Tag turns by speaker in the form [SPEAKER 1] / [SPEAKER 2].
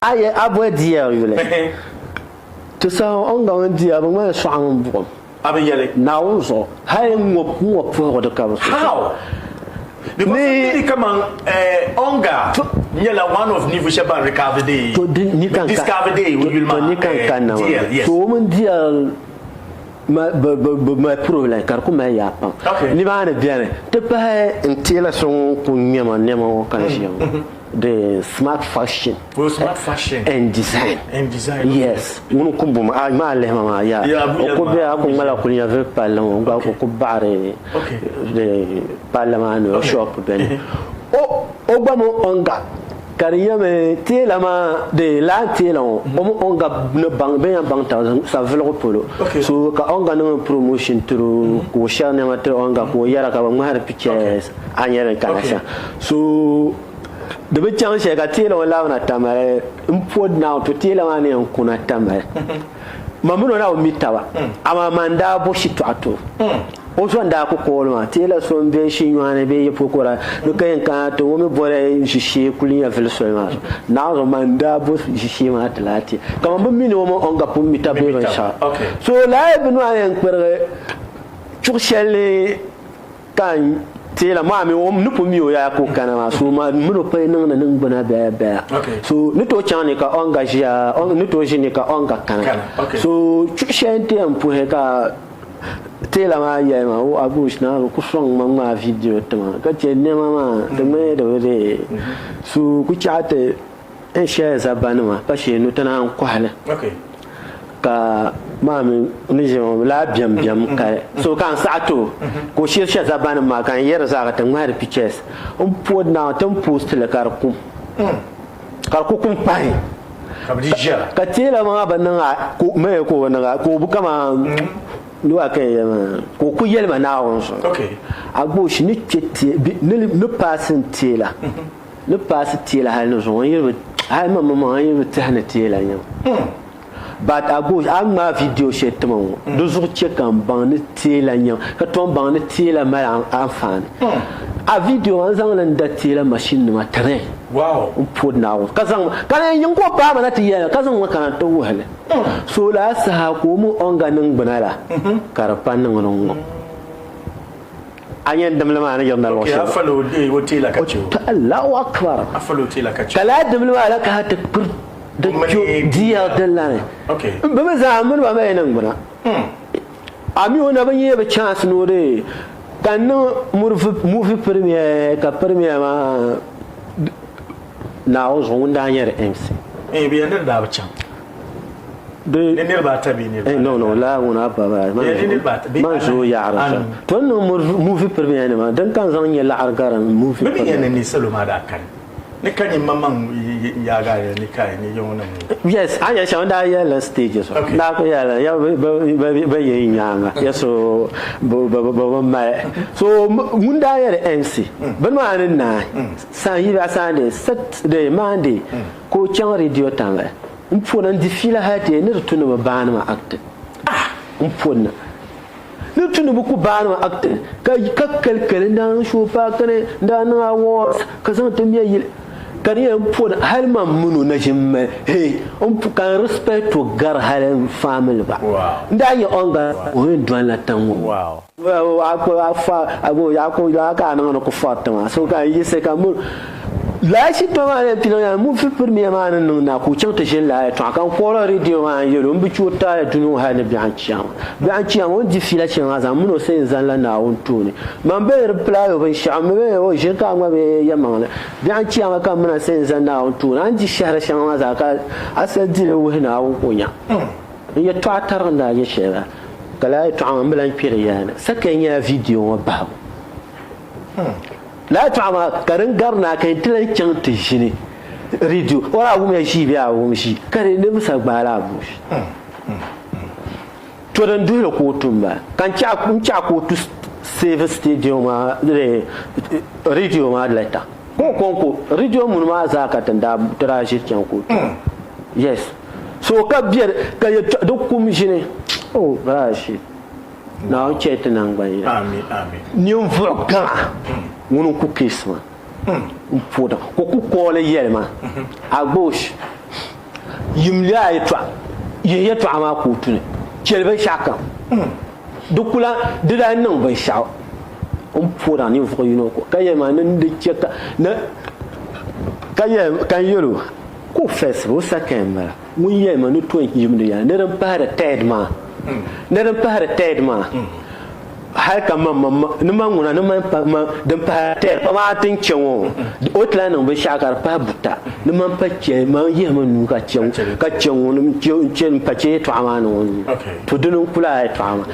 [SPEAKER 1] Aye, abwe dia yule. To sa on ga on dia ba ma so an bu.
[SPEAKER 2] Abi yele.
[SPEAKER 1] Na uzo. Hay ngop pour de ka.
[SPEAKER 2] How? Because comment onga nyela one of nivu sheba recover day. Discover day will
[SPEAKER 1] ni kan na. So mon dia ma problème car comme il y a pas. Ni va ne bien. Te pas intela son ko nyama kan the smart fashion.
[SPEAKER 2] Smart fashion
[SPEAKER 1] and design. Yes. Uno kumbu ma le mama ya. O ko be a ko mala ko ni avec parlement ko bare de parlement no shop ben. O ba mo onga kariyame tela ma de la tela o onga no bang be bang ta sa velo polo. So ka onga no promotion through ko shane ma te onga ko yara ka ba ma har pictures anyere kanasha. So de be chan she ka tela wala na tamare impod now to tela wane en kuna tamare mamuno na o mitawa ama manda bo shitu ato o so nda ko ko ma tela so be shi nyane be ye pokora no kayen ka to mo bore shishi kulin ya vel so ma na zo manda bo shishi ma talati kama bo mini mo onga pum mitabe ban sha so la ibn wa en kwere churchelle kan tela ma mi wom nupu mi o ya ko kana ma so ma muno pe nan bana ba so ni to chane ka engage ya ni to jini ka onga kana so chente ampu he ka tela ma ya ma o abush na ku song ma video tama ka che ne ma de me de so ku chate en share za banuma pa she no tana an kwale ka mami ni je la biam ka so kan sato ko shirshia zabana ma kan yera za ka tan mari pictures on pod na tan post le karku kum pai ka tela ma banan ko me ko na ko bu kama no akai ko ku yelma na won so agbo shi ni chete ni passing tela ni pass tela hal no so yelma hay mama yelma tahna tela yam but ago ma video chetman do zo check kan ban ni tela nyam ka ton ban ni tela ma afan a video an zan lan da tela machine ma train
[SPEAKER 2] wow
[SPEAKER 1] put now kazan kan yin ko ba ma na tiya kazan wa kan to wala so la sa ko mu onga nan banala karpan nan non anyen damle ma na jornal wa
[SPEAKER 2] ya falo de wo tela ka chu
[SPEAKER 1] Allahu akbar
[SPEAKER 2] afalo tela ka chu
[SPEAKER 1] kala damle ma la ka ta de dia de la ba za mun ba mai nan guna ami wona ban yi ba chance no de kan no movie premier ka premier ma na o zo nda nyere MC
[SPEAKER 2] bi ne da ba chan de ne ba ta bi ne
[SPEAKER 1] no la wona ba man zo ya ara to no movie premier ne ma dan kan zan yi la argaran movie
[SPEAKER 2] premier ne salo ma da kan ni kan yin mamman ya ga ni kai ni yin wannan
[SPEAKER 1] yes anya sha wanda ya la stages na ko ya la ya ba yin yanga ya so ba mai so mun da ya MC ban ma nan na san yi ba san de set de mande ko chan radio tanga un fonan di fila hate ne rutuna ba ban ma acte un fonna ni tunu bu ku ban ma acte ka kalkalin dan shofa kane da na awards ka zan ta miya yi kariya pon halman munu na jimme hey on kan respect to gar halen family ba nda ya onga o ndwan la tanwo ako afa abo yako la ka nan ko fatama so ka yi se ka mu la shi to ma ne pino ya mu fi premier ma nan na ku chanta jin la to kan ko radio ma yelo mbi chuta ya dunu ha ne bi an chiam on di fila chi ma za mu no se zan la na on tuni man be reply o ban sha me o je ka ma be ya ma bi an chiam ka mun se zan na on tuni an ji shahara shan ma za ka asal di le wo na on kunya ya to atar na ya shera kala to am bulan piriya sakan ya video ba la tama karin garna kai tilan can tishini radio ora wu me shi biya wu shi kare ne musa gbara bu to dan dole ko tumba kan ci ko to save stadium ma radio ma leta ko radio mun ma za ka tanda trashi can ko yes so ka biyar ka duk kum shi ne oh brashi na o chete nan gbayi
[SPEAKER 2] amen
[SPEAKER 1] ni on voka wono ku kisma poda ko ku kole yelma a gauche yimla ya twa ye twa ma ko tune kelbe shaka dukula dida nan ban sha pura ni fu yuno ko kaye ma nan de cheka na kaye kan yoro ko festival sakemba mun ye ma no to yimde ya ne ran para tedma ne ran para tedma har kama ni ma nguna ni ma dan pa ter pa ma tin chewo otla nan ba shakar pa buta ni ma pa che ma ye ma nu ka chewo ni chen pa che to ama no to dun kula to ama